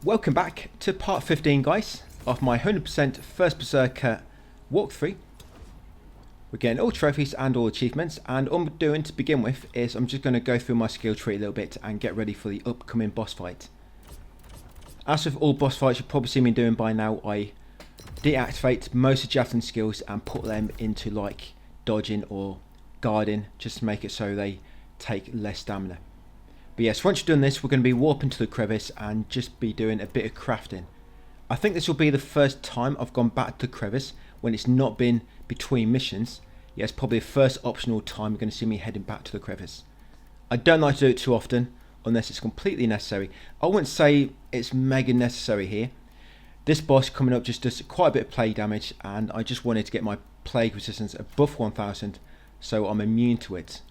Welcome back to part 15, guys, of my 100% First Berserker walkthrough. We're getting all trophies and all achievements, and all I'm doing to begin with is I'm just going to go through my skill tree a little bit and get ready for the upcoming boss fight. As with all boss fights, you've probably seen me doing by now, I deactivate most of Javelin's skills and put them into like dodging or guarding, just to make it so they take less stamina. But yes, once you've done this, we're going to be warping to the crevice and just be doing a bit of crafting. I think this will be the first time I've gone back to the crevice when it's not been between missions. Yeah, it's probably the first optional time you're going to see me heading back to the crevice. I don't like to do it too often unless it's completely necessary. I wouldn't say it's mega necessary here. This boss coming up just does quite a bit of plague damage, and I just wanted to get my plague resistance above 1000 so I'm immune to it.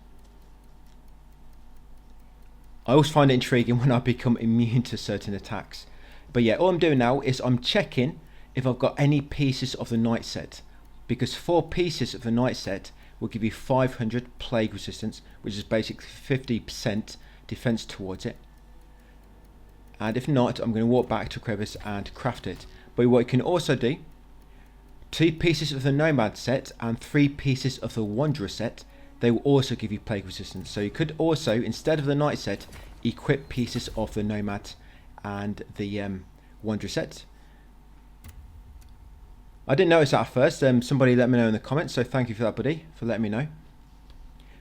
I always find it intriguing when I become immune to certain attacks. But yeah, all I'm doing now is I'm checking if I've got any pieces of the knight set, because 4 pieces of the knight set will give you 500 plague resistance, which is basically 50% defense towards it. And if not, I'm going to walk back to crevice and craft it. But what you can also do, 2 pieces of the nomad set and 3 pieces of the wanderer set, they will also give you plague resistance. So you could also, instead of the knight set, equip pieces of the nomad and the wanderer set. I didn't notice that at first. Somebody let me know in the comments, so thank you for that, buddy, for letting me know.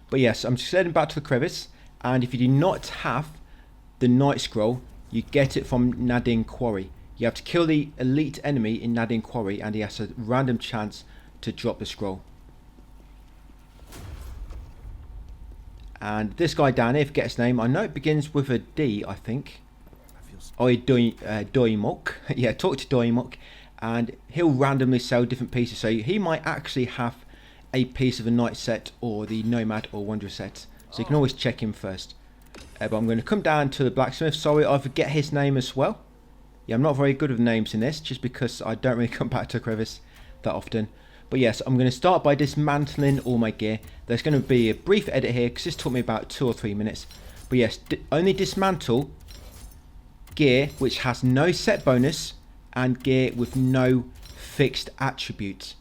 But yes, I'm just heading back to the crevice, and if you do not have the knight scroll, you get it from Nadine Quarry. You have to kill the elite enemy in Nadine Quarry, and he has a random chance to drop the scroll. And this guy down here, forget his name, I know it begins with a D, I think. Doimok. Yeah, talk to Doimok, and he'll randomly sell different pieces. So he might actually have a piece of a knight set or the nomad or wanderer set. So you can always check him first. But I'm going to come down to the blacksmith. Sorry, I forget his name as well. Yeah, I'm not very good with names in this, just because I don't really come back to crevice that often. But yes, I'm going to start by dismantling all my gear. There's going to be a brief edit here because this took me about 2 or 3 minutes. But yes, only dismantle gear which has no set bonus and gear with no fixed attribute.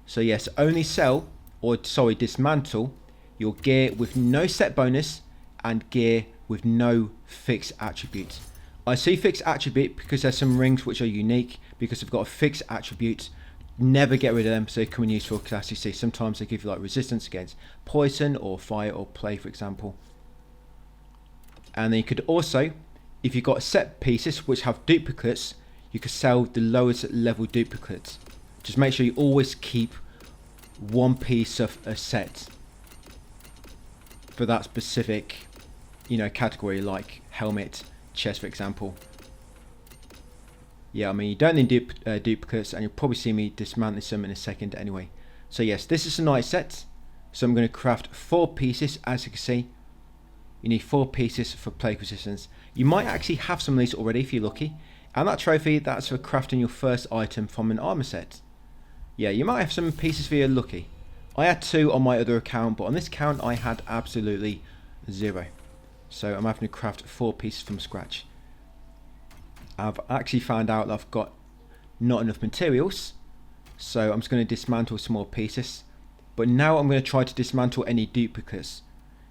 So yes, only sell, or sorry, dismantle your gear with no set bonus and gear with no fixed attribute. I see fixed attribute because there's some rings which are unique because they've got a fixed attribute. Never get rid of them, so they come in useful because, as you see, sometimes they give you like resistance against poison or fire or plague, for example. And then you could also, if you've got set pieces which have duplicates, you could sell the lowest level duplicates. Just make sure you always keep 1 piece of a set for that specific, category, like helmet, chest, for example. Yeah, I mean, you don't need duplicates, and you'll probably see me dismantling some in a second anyway. So yes, this is a knight set. So I'm going to craft 4 pieces, as you can see. You need 4 pieces for plague resistance. You might actually have some of these already if you're lucky. And that trophy, that's for crafting your first item from an armor set. Yeah, you might have some pieces for your lucky. I had 2 on my other account, but on this account I had absolutely 0. So I'm having to craft 4 pieces from scratch. I've actually found out that I've got not enough materials, so I'm just going to dismantle some more pieces. But now I'm going to try to dismantle any duplicates.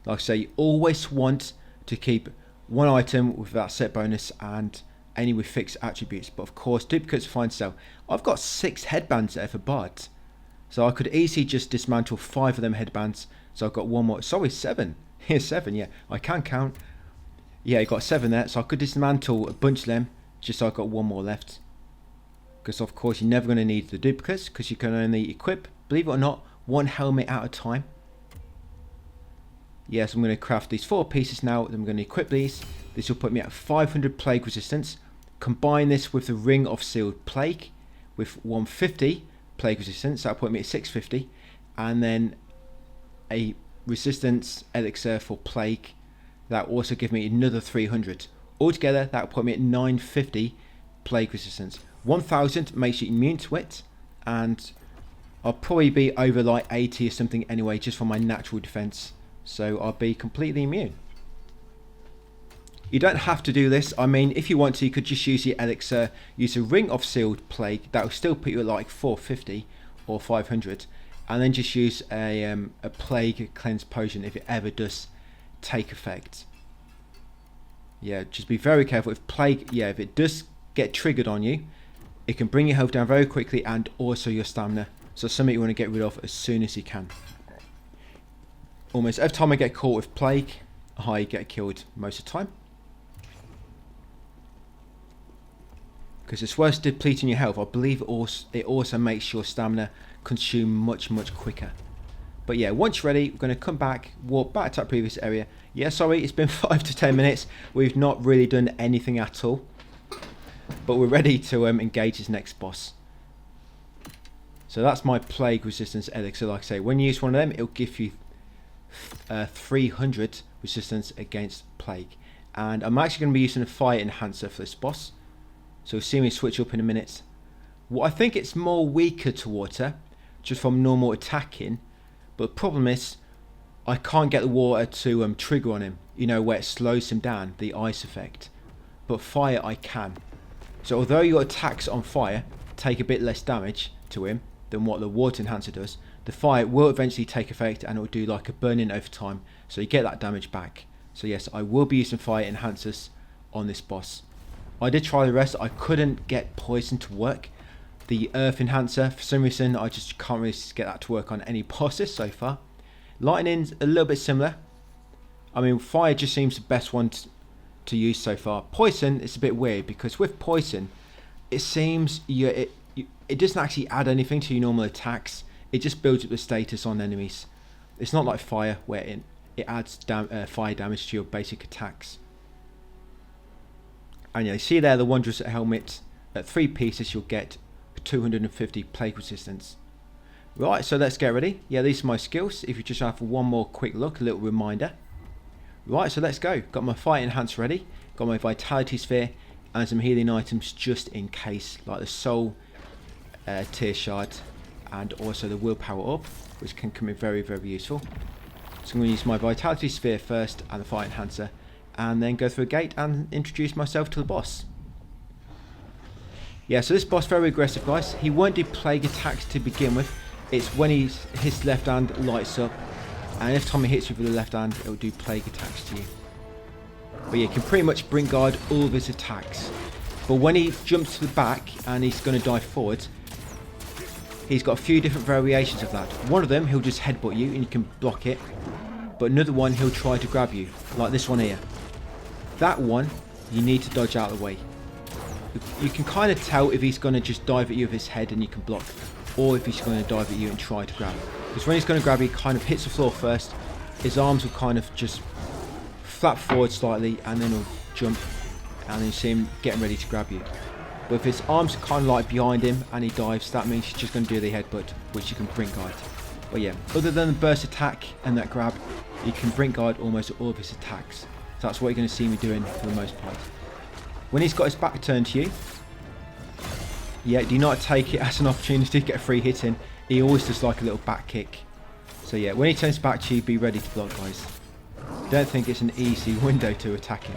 Like I say, you always want to keep 1 item with that set bonus and any with fixed attributes. But of course, duplicates are fine to sell. I've got 6 headbands there for bards, so I could easily just dismantle 5 of them headbands. So I've got 1 more. Sorry, 7. Here's 7. Yeah, I can count. Yeah, I got 7 there, so I could dismantle a bunch of them. Just so I've got 1 more left. Because of course you're never going to need the duplicates, because you can only equip, believe it or not, 1 helmet at a time. Yes, I'm going to craft these 4 pieces now. I'm going to equip these. This will put me at 500 plague resistance. Combine this with the ring of sealed plague with 150 plague resistance. That'll put me at 650. And then a resistance elixir for plague. That will also give me another 300. Altogether, that will put me at 950 plague resistance. 1000 makes you immune to it, and I'll probably be over like 80 or something anyway, just for my natural defense. So I'll be completely immune. You don't have to do this. I mean, if you want to, you could just use your elixir, use a ring of sealed plague. That will still put you at like 450 or 500, and then just use a plague cleanse potion if it ever does take effect. Yeah, just be very careful. If plague, if it does get triggered on you, it can bring your health down very quickly and also your stamina. So something you want to get rid of as soon as you can. Almost every time I get caught with plague, I get killed most of the time. Because it's worth depleting your health. I believe it also makes your stamina consume much quicker. But yeah, once you're ready, we're going to come back, walk back to that previous area. Yeah, sorry, it's been 5 to 10 minutes. We've not really done anything at all. But we're ready to engage this next boss. So that's my plague resistance elixir. Like I say, when you use one of them, it'll give you 300 resistance against plague. And I'm actually going to be using a fire enhancer for this boss. So we'll see me switch up in a minute. Well, I think it's more weaker to water, just from normal attacking. But the problem is, I can't get the water to trigger on him. You know, where it slows him down, the ice effect. But fire I can. So although your attacks on fire take a bit less damage to him than what the water enhancer does, the fire will eventually take effect and it will do like a burn-in over time. So you get that damage back. So yes, I will be using fire enhancers on this boss. I did try the rest. I couldn't get poison to work. The earth enhancer, for some reason, I just can't really get that to work on any bosses so far. Lightning's a little bit similar. I mean, fire just seems the best one to use so far. Poison is a bit weird because with poison, it seems it doesn't actually add anything to your normal attacks. It just builds up the status on enemies. It's not like fire where it adds fire damage to your basic attacks. And you see there the wondrous helmet. At 3 pieces you'll get 250 plague resistance. Right, so let's get ready. Yeah, these are my skills. If you just have one more quick look, a little reminder. Right, so let's go. Got my fire enhance ready. Got my vitality sphere and some healing items just in case, like the soul tear shard and also the willpower up, which can come in very useful. So I'm going to use my vitality sphere first and the fire enhancer, and then go through a gate and introduce myself to the boss. Yeah, so this boss very aggressive, guys. He won't do plague attacks to begin with. It's when his left hand lights up, and every time he hits you with the left hand, it will do plague attacks to you. But yeah, he can pretty much bring guard all of his attacks. But when he jumps to the back and he's going to dive forward, he's got a few different variations of that. One of them, he'll just headbutt you and you can block it. But another one, he'll try to grab you, like this one here. That one, you need to dodge out of the way. You can kind of tell if he's going to just dive at you with his head and you can block, or if he's going to dive at you and try to grab. Because when he's going to grab you, he kind of hits the floor first. His arms will kind of just flap forward slightly and then he'll jump, and then you see him getting ready to grab you. But if his arms are kind of like behind him and he dives, that means he's just going to do the headbutt, which you can brink guard. But yeah, other than the burst attack and that grab, you can brink guard almost all of his attacks. So that's what you're going to see me doing for the most part. When he's got his back turned to you, yeah, do not take it as an opportunity to get a free hit in. He always does like a little back kick. So yeah, when he turns back to you, be ready to block, guys. Don't think it's an easy window to attack him.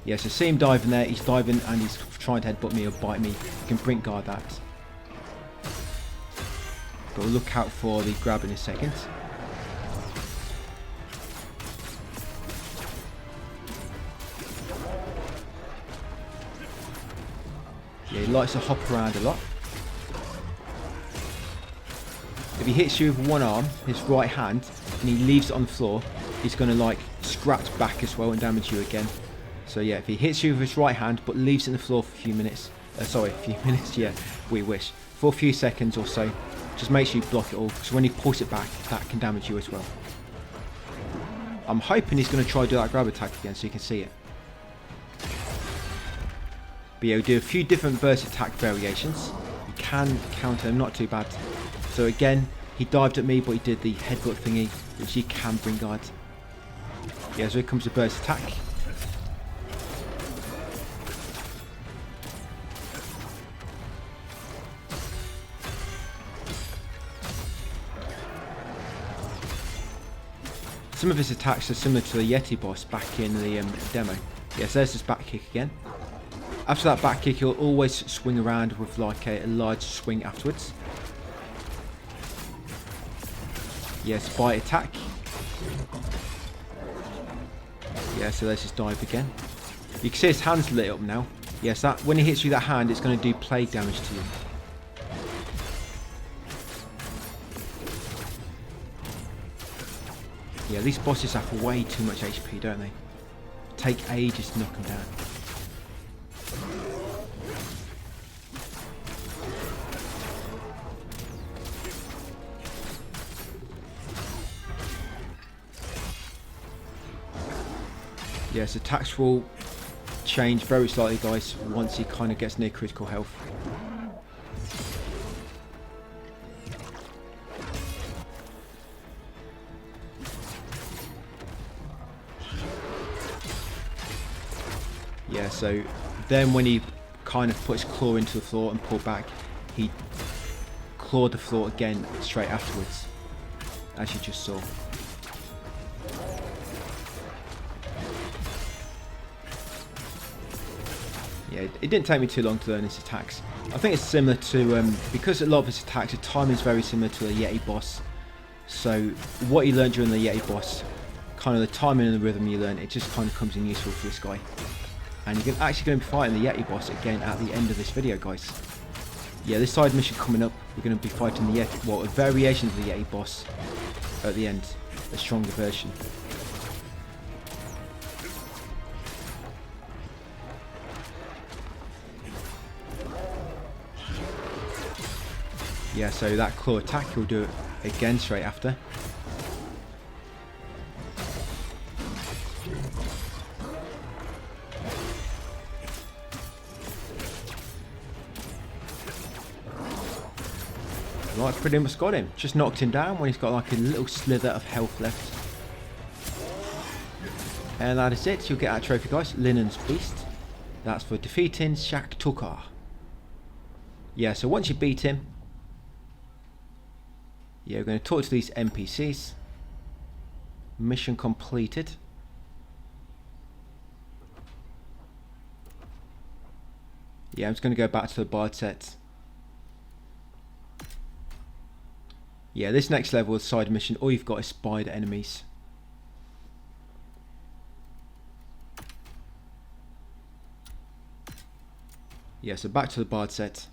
Yeah, so see him diving there. He's diving and he's trying to headbutt me or bite me. You can brink guard that. But we'll look out for the grab in a second. Yeah, he likes to hop around a lot. If he hits you with one arm, his right hand, and he leaves it on the floor, he's going to like scratch back as well and damage you again. So yeah, if he hits you with his right hand but leaves it on the floor for a few minutes, yeah, we wish, for a few seconds or so, just make sure you block it all, because when he pulls it back, that can damage you as well. I'm hoping he's going to try to do that grab attack again so you can see it. But yeah, we'll do a few different burst attack variations. You can counter them, not too bad. So again, he dived at me, but he did the headbutt thingy, which he can bring guard. Yeah, so here comes the burst attack. Some of his attacks are similar to the Yeti boss back in the demo. Yes, there's his back kick again. After that back kick, he'll always swing around with like a large swing afterwards. Yes, bite attack. Yeah, so there's his dive again. You can see his hand's lit up now. Yes, that when he hits you that hand, it's going to do plague damage to you. Yeah, these bosses have way too much HP, don't they? Take ages to knock them down. Yes, attacks will change very slightly, guys, once he kind of gets near critical health. Yeah, so then when he kind of put his claw into the floor and pulled back, he clawed the floor again straight afterwards, as you just saw. Yeah, it didn't take me too long to learn his attacks. I think it's similar to, because a lot of his attacks, the timing is very similar to the Yeti boss. So what you learned during the Yeti boss, kind of the timing and the rhythm you learn, it just kind of comes in useful for this guy. And you're actually going to be fighting the Yeti boss again at the end of this video, guys. Yeah, this side mission coming up, we're going to be fighting the Yeti, well, a variation of the Yeti boss at the end, a stronger version. Yeah, so that claw attack, he'll do it again straight after. Right, pretty much got him. Just knocked him down when he's got like a little slither of health left. And that is it. You'll get that trophy, guys. Linon's Beast. That's for defeating Shak Tukar. Yeah, so once you beat him, yeah, we're going to talk to these NPCs. Mission completed. Yeah, I'm just going to go back to the bard set. Yeah, this next level of side mission, all you've got is spider enemies. Yeah, so back to the bard set.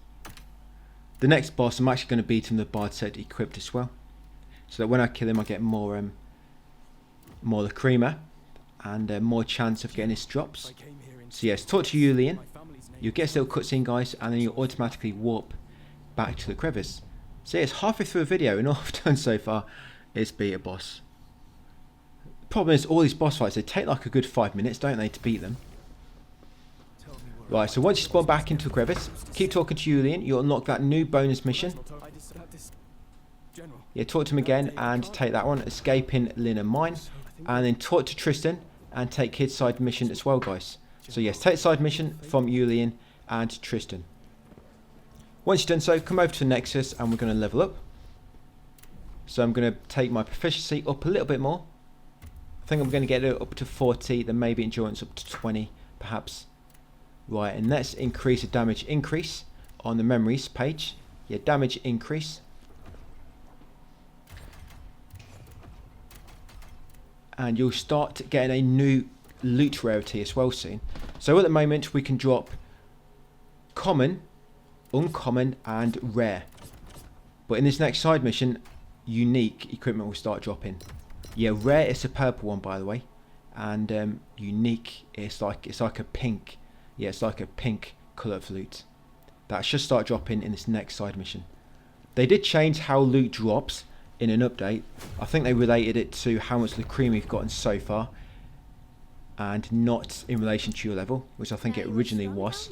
The next boss, I'm actually going to beat him the bard set equipped as well, so that when I kill him, I get more Lacrima and more chance of getting his drops. So yes, talk to Julian. You'll get this little cutscene, guys, and then you'll automatically warp back to the crevice. So yeah, it's halfway through a video, and all I've done so far is beat a boss. The problem is, all these boss fights, they take like a good 5 minutes, don't they, to beat them? Right, so once you spawn back into the crevice, keep talking to Julian, you'll unlock that new bonus mission. Yeah, talk to him again and take that one, escaping Linon mine. And then talk to Tristan and take his side mission as well, guys. So yes, take side mission from Julian and Tristan. Once you've done so, come over to Nexus and we're going to level up. So I'm going to take my proficiency up a little bit more. I think I'm going to get it up to 40, then maybe endurance up to 20, perhaps. Right, and let's increase the damage increase on the memories page. Yeah, damage increase. And you'll start getting a new loot rarity as well soon. So at the moment we can drop common, uncommon and rare. But in this next side mission, unique equipment will start dropping. Yeah, rare is a purple one, by the way. And unique is like a pink. Yeah, it's like a pink colour of loot. That should start dropping in this next side mission. They did change how loot drops in an update. I think they related it to how much Lacrima you've gotten so far, and not in relation to your level, which I think it originally was.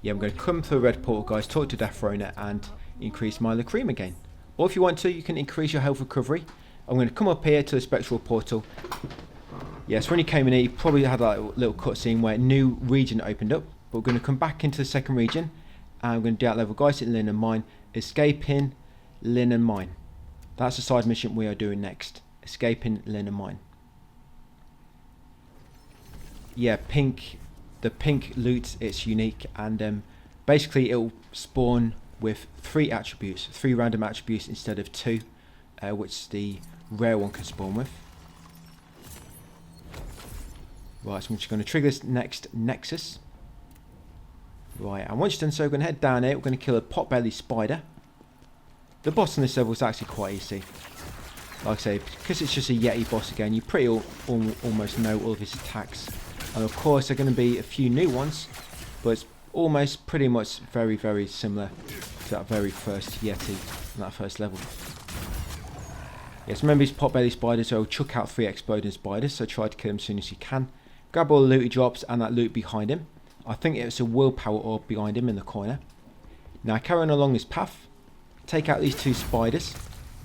Yeah, I'm going to come through the red portal, guys, talk to Deathrona and increase my Lacrima gain. Or if you want to, you can increase your health recovery. I'm going to come up here to the spectral portal. Yes, when you came in here, you probably had like a little cutscene where a new region opened up. But we're going to come back into the second region, and we're going to do that level, guys, in Linon Mine, escaping Linon Mine. That's the side mission we are doing next, escaping Linon Mine. yeah, pink. The pink loot, it's unique, and basically it'll spawn with 3 attributes, 3 random attributes instead of 2, which the rare one can spawn with. Right, so I'm just going to trigger this next nexus. Right, and once you've done so, we're going to head down here. We're going to kill a potbelly spider. The boss on this level is actually quite easy. Like I say, because it's just a Yeti boss again, you pretty almost know all of his attacks. And of course, there are going to be a few new ones, but it's almost pretty much very, very similar to that very first Yeti on that first level. Yes, remember these potbelly spiders, so chuck out 3 exploding spiders, so try to kill them as soon as you can. Grab all the loot he drops and that loot behind him. I think it's a willpower orb behind him in the corner. Now carrying along this path, take out these 2 spiders.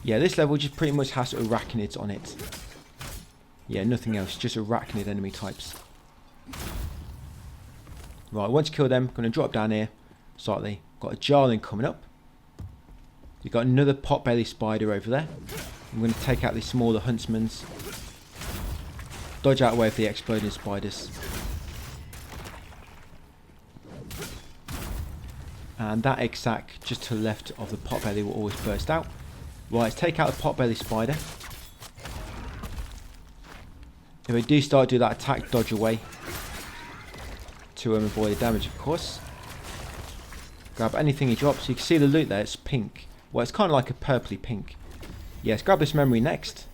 Yeah, this level just pretty much has arachnids on it. Yeah, nothing else, just arachnid enemy types. Right, once you kill them, going to drop down here slightly. Got a Jarling coming up. You've got another potbelly spider over there. I'm going to take out these smaller huntsmans. Dodge out of the way of the exploding spiders. And that exact just to the left of the potbelly will always burst out. Right, let's take out the potbelly spider. If they do start to do that attack, dodge away to avoid the damage, of course. Grab anything he drops. You can see the loot there, it's pink. Well, it's kind of like a purpley pink. Yes, grab this memory next.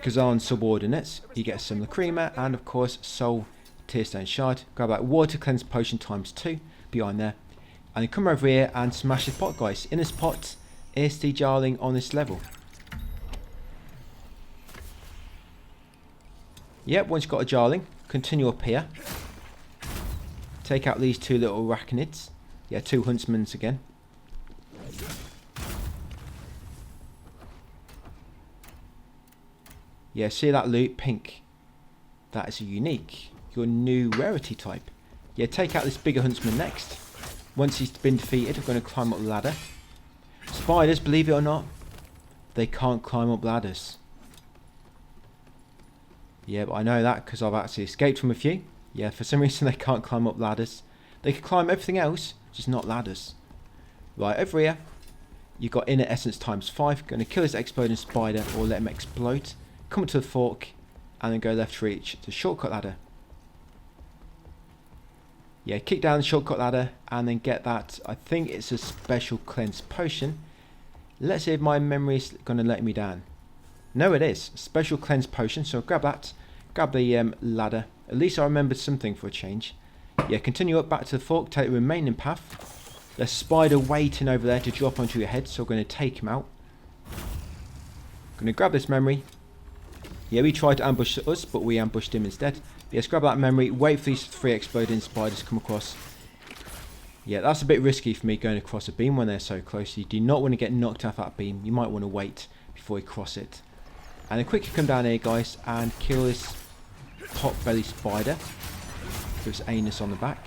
Khazan subordinates. You get a similar creamer and of course soul tearstone shard. Grab that water cleanse potion ×2 behind there. And then come over here and smash this pot, guys. In this pot is the Jarling on this level. Yep, once you've got a Jarling, continue up here. Take out these 2 little arachnids. Yeah, 2 huntsmans again. Yeah, see that loot? Pink. That is a unique. Your new rarity type. Yeah, take out this bigger huntsman next. Once he's been defeated, we're going to climb up the ladder. Spiders, believe it or not, they can't climb up ladders. Yeah, but I know that because I've actually escaped from a few. Yeah, for some reason they can't climb up ladders. They can climb everything else, just not ladders. Right, over here, you've got inner essence ×5. Going to kill this exploding spider or let him explode. Come up to the fork and then go left to reach the shortcut ladder. Yeah, kick down the shortcut ladder and then get that. I think it's a special cleanse potion. Let's see if my memory is going to let me down. No, it is. Special cleanse potion. So grab that. Grab the ladder. At least I remembered something for a change. Yeah, continue up back to the fork. Take the remaining path. There's a spider waiting over there to drop onto your head. So we're going to take him out. Going to grab this memory. Yeah, we tried to ambush us, but we ambushed him instead. Yes, grab that memory. Wait for these 3 exploding spiders to come across. Yeah, that's a bit risky for me going across a beam when they're so close. You do not want to get knocked off that beam. You might want to wait before you cross it. And then quickly come down here, guys, and kill this potbelly spider. With its anus on the back.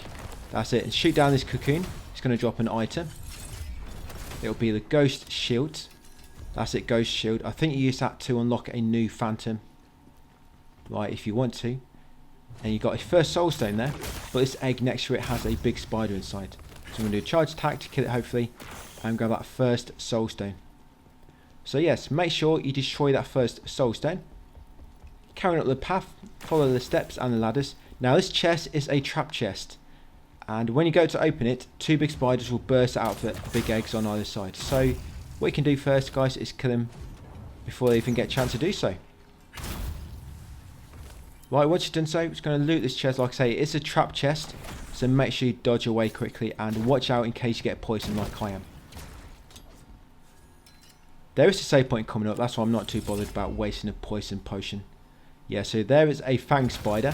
That's it. And shoot down this cocoon. It's going to drop an item. It'll be the ghost shield. That's it, ghost shield. I think you use that to unlock a new phantom. Right, if you want to. And you got a first soul stone there, but this egg next to it has a big spider inside. So I'm going to do a charge attack to kill it hopefully, and grab that first soul stone. So yes, make sure you destroy that first soul stone. Carrying up the path, follow the steps and the ladders. Now this chest is a trap chest, and when you go to open it, 2 big spiders will burst out of the big eggs on either side. So what you can do first, guys, is kill them before they even get a chance to do so. Right, once you've done so, it's going to loot this chest. Like I say, it's a trap chest, so make sure you dodge away quickly and watch out in case you get poisoned like I am. There is a save point coming up, that's why I'm not too bothered about wasting a poison potion. Yeah, so there is a fang spider.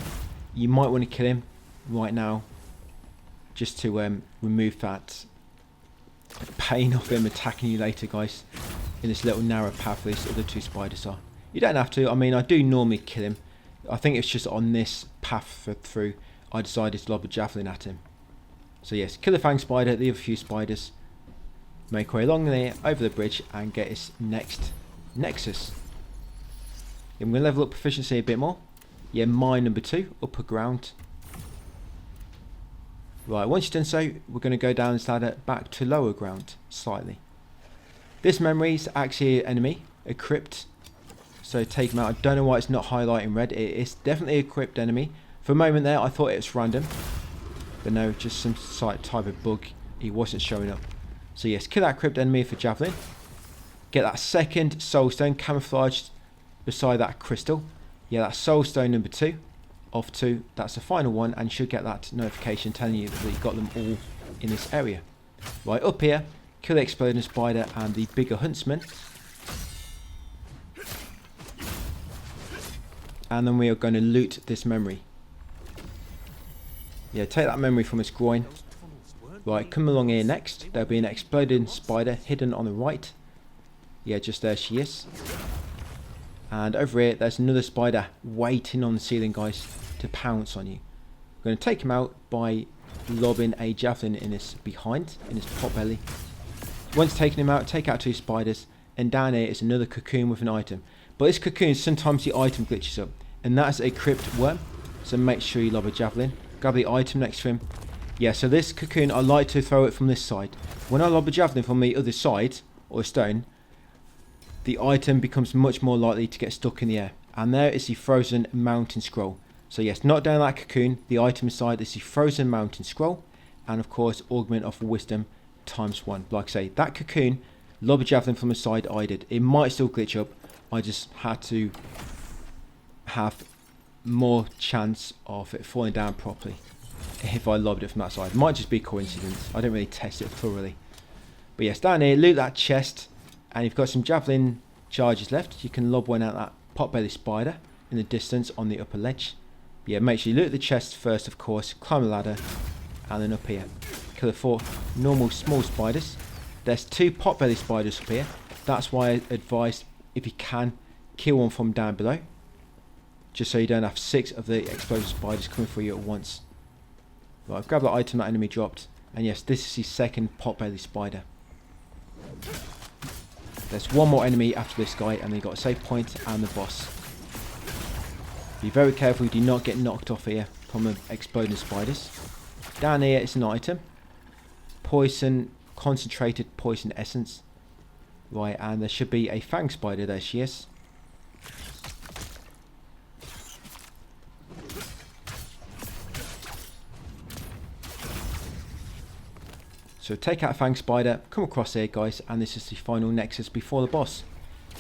You might want to kill him right now, just to remove that pain of him attacking you later, guys, in this little narrow path where these other 2 spiders are. You don't have to. I mean, I do normally kill him. I think it's just on this path through I decided to lob a javelin at him. So yes, kill the fang spider, the other few spiders, make way along there, over the bridge, and get his next nexus. I'm going to level up proficiency a bit more. Yeah, mine number 2, upper ground. Right, once you've done so, we're going to go down this ladder back to lower ground, slightly. This memory is actually an enemy, a crypt. So take him out. I don't know why it's not highlighting red. It is definitely a crypt enemy. For a moment there, I thought it was random. But no, just some type of bug. He wasn't showing up. So yes, kill that crypt enemy for javelin. Get that second soul stone camouflaged beside that crystal. Yeah, that's soul stone number 2 of 2. That's the final one, and you should get that notification telling you that you got them all in this area. Right, up here, kill the exploding spider and the bigger huntsman. And then we are going to loot this memory. Yeah, take that memory from its groin. Right, come along here next. There'll be an exploding spider hidden on the right. Yeah, just there she is. And over here, there's another spider waiting on the ceiling, guys, to pounce on you. We're going to take him out by lobbing a javelin in his behind, in his pot belly. Once taking him out, take out 2 spiders. And down here is another cocoon with an item. But this cocoon, sometimes the item glitches up. And that's a crypt worm. So make sure you lob a javelin. Grab the item next to him. Yeah, so this cocoon, I like to throw it from this side. When I lob a javelin from the other side, or a stone, the item becomes much more likely to get stuck in the air. And there is the frozen mountain scroll. So yes, knock down that cocoon. The item inside is the frozen mountain scroll. And of course, augment of wisdom ×1. Like I say, that cocoon, lob a javelin from the side, I did. It might still glitch up. I just had to have more chance of it falling down properly if I lobbed it from that side. It might just be coincidence. I don't really test it thoroughly. But yes, down here, loot that chest. And you've got some javelin charges left. You can lob one at that potbelly spider in the distance on the upper ledge. Yeah, make sure you loot the chest first, of course. Climb the ladder. And then up here, kill the 4 normal small spiders. There's 2 potbelly spiders up here. That's why I advise, if you can, kill one from down below. Just so you don't have 6 of the explosive spiders coming for you at once. Right, I've grabbed the item that enemy dropped. And yes, this is the second potbelly spider. There's one more enemy after this guy, and then you've got a save point and the boss. Be very careful you do not get knocked off here from the exploding spiders. Down here it's an item. Poison, concentrated poison essence. Right, and there should be a fang spider. There she is. So take out a fang spider, come across here, guys, and this is the final nexus before the boss.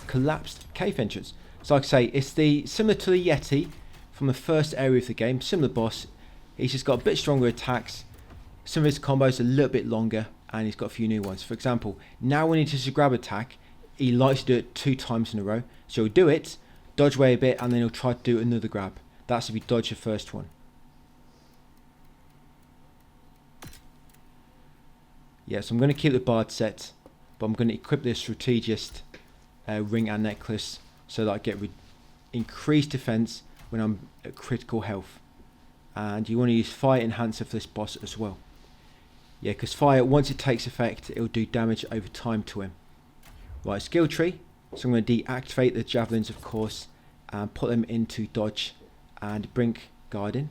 Collapsed cave entrance. So like I say, it's similar to the Yeti from the first area of the game. Similar boss. He's just got a bit stronger attacks. Some of his combos are a little bit longer, and he's got a few new ones. For example, now when he does a grab attack, he likes to do it 2 times in a row. So he'll do it, dodge away a bit, and then he'll try to do another grab. That's if you dodge the first one. Yeah, so I'm going to keep the bard set, but I'm going to equip this strategist ring and necklace so that I get increased defense when I'm at critical health. And you want to use fire enhancer for this boss as well. Yeah, because fire, once it takes effect, it will do damage over time to him. Right, skill tree. So I'm going to deactivate the javelins, of course, and put them into dodge and brink guarding.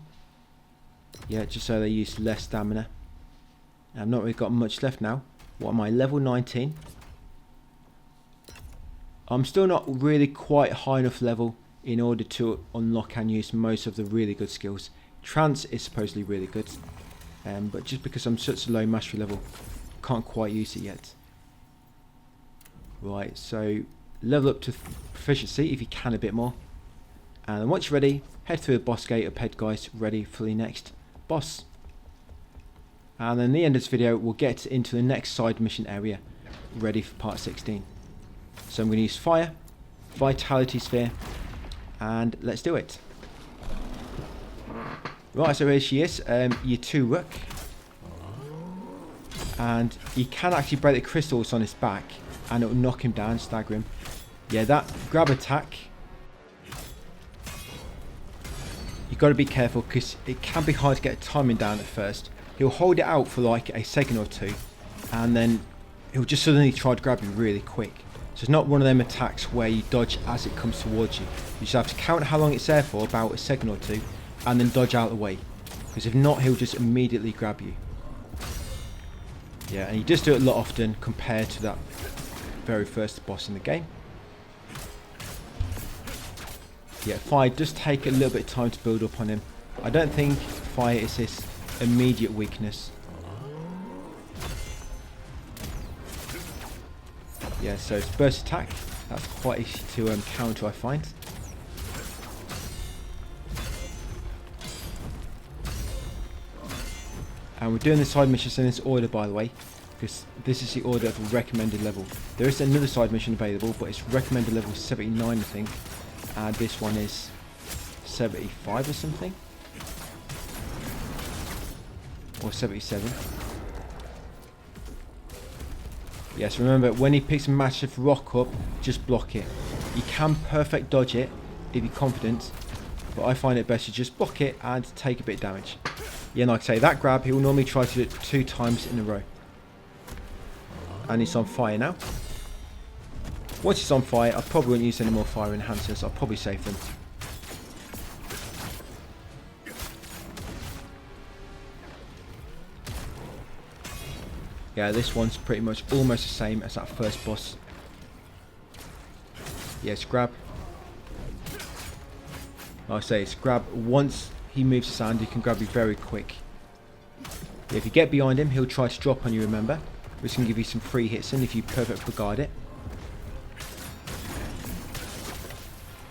Yeah, just so they use less stamina. I've not really got much left now. What am I, level 19? I'm still not really quite high enough level in order to unlock and use most of the really good skills. Trance is supposedly really good, but just because I'm such a low mastery level, can't quite use it yet. Right, so level up to proficiency if you can a bit more. And then once you're ready, head through the boss gate up ahead, guys, ready for the next boss. And then at the end of this video, we'll get into the next side mission area, ready for part 16. So I'm going to use fire, vitality sphere, and let's do it. Right, so here she is, your 2 rook. And you can actually break the crystals on his back, and it will knock him down, stagger him. Yeah, that grab attack, you've got to be careful because it can be hard to get timing down at first. He'll hold it out for like a second or 2, and then he'll just suddenly try to grab you really quick. So So it's not one of them attacks where you dodge as it comes towards you. You just have to count how long it's there for, about a second or two, and then dodge out of the way. Because if not, he'll just immediately grab you. Yeah, and you just do it a lot often compared to that very first boss in the game. Yeah, fire does take a little bit of time to build up on him. I don't think fire is his immediate weakness. Yeah, so it's burst attack. That's quite easy to counter, I find. And we're doing the side missions in this order, by the way, because this is the order of the recommended level. There is another side mission available, but it's recommended level 79, I think. And this one is 75 or something. Or 77. Yes, remember, when he picks a massive rock up, just block it. You can perfect dodge it if you're confident, but I find it best to just block it and take a bit of damage. Yeah, and like I say, that grab, he will normally try to do it 2 times in a row. And he's on fire now. Once he's on fire, I probably won't use any more fire enhancers. I'll probably save them. Yeah, this one's pretty much almost the same as that first boss. Yeah, it's grab. Like I say, it's grab. Once he moves his hand, he can grab you very quick. Yeah, if you get behind him, he'll try to drop on you, remember? Which can give you some free hits in if you perfectly guard it.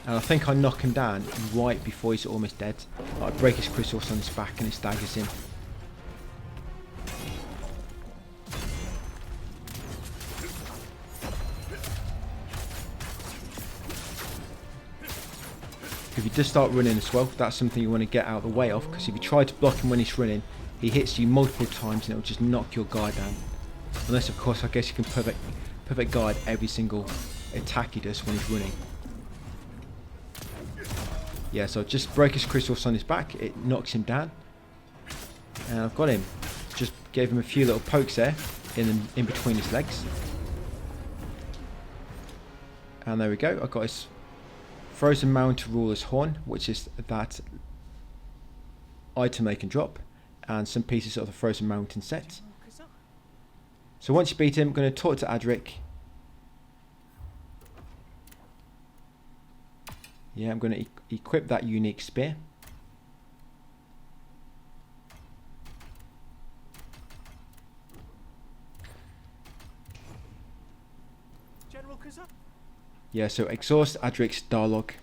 And I think I knock him down right before he's almost dead. I break his crystals on his back and it staggers him. If you just start running as well, that's something you want to get out of the way of, because if you try to block him when he's running, he hits you multiple times and it'll just knock your guard down. Unless, of course, I guess you can perfect guard every single attack he does when he's running. Yeah, so just break his crystals on his back, it knocks him down. And I've got him. Just gave him a few little pokes there in between his legs. And there we go, I got his Frozen Mountain Ruler's Horn, which is that item they can drop, and some pieces of the Frozen Mountain set. So once you beat him, I'm going to talk to Adric. Yeah, I'm going to equip that unique spear. General Khazan. Yeah, so exhaust Adric's dialogue,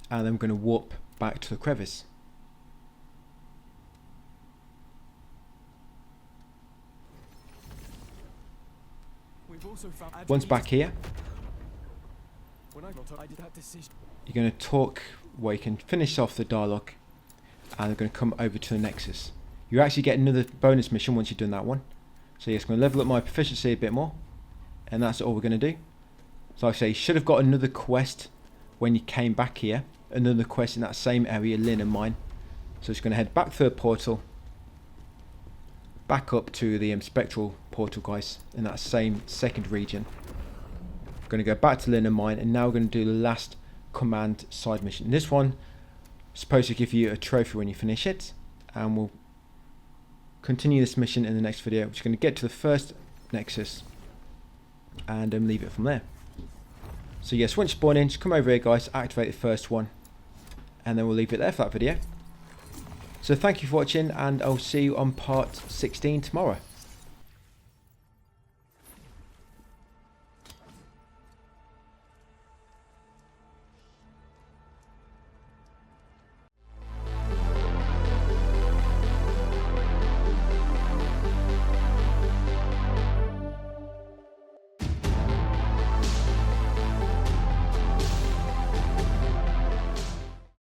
and I'm going to warp back to the crevice. Once back here, you're going to talk, well, you can finish off the dialogue, and I'm going to come over to the Nexus. You actually get another bonus mission once you've done that one. So yes, I'm going to level up my proficiency a bit more, and that's all we're going to do. So like I say, you should have got another quest when you came back here, another quest in that same area, Linon mine. So it's going to head back through a portal, back up to the spectral portal, guys, in that same second region. We're going to go back to Linon mine, and now we're going to do the last command side mission. This one is supposed to give you a trophy when you finish it, and we'll continue this mission in the next video. We're just going to get to the first Nexus and leave it from there. So yes, once you spawn in, just come over here, guys, activate the first one, and then we'll leave it there for that video. So thank you for watching, and I'll see you on part 16 tomorrow.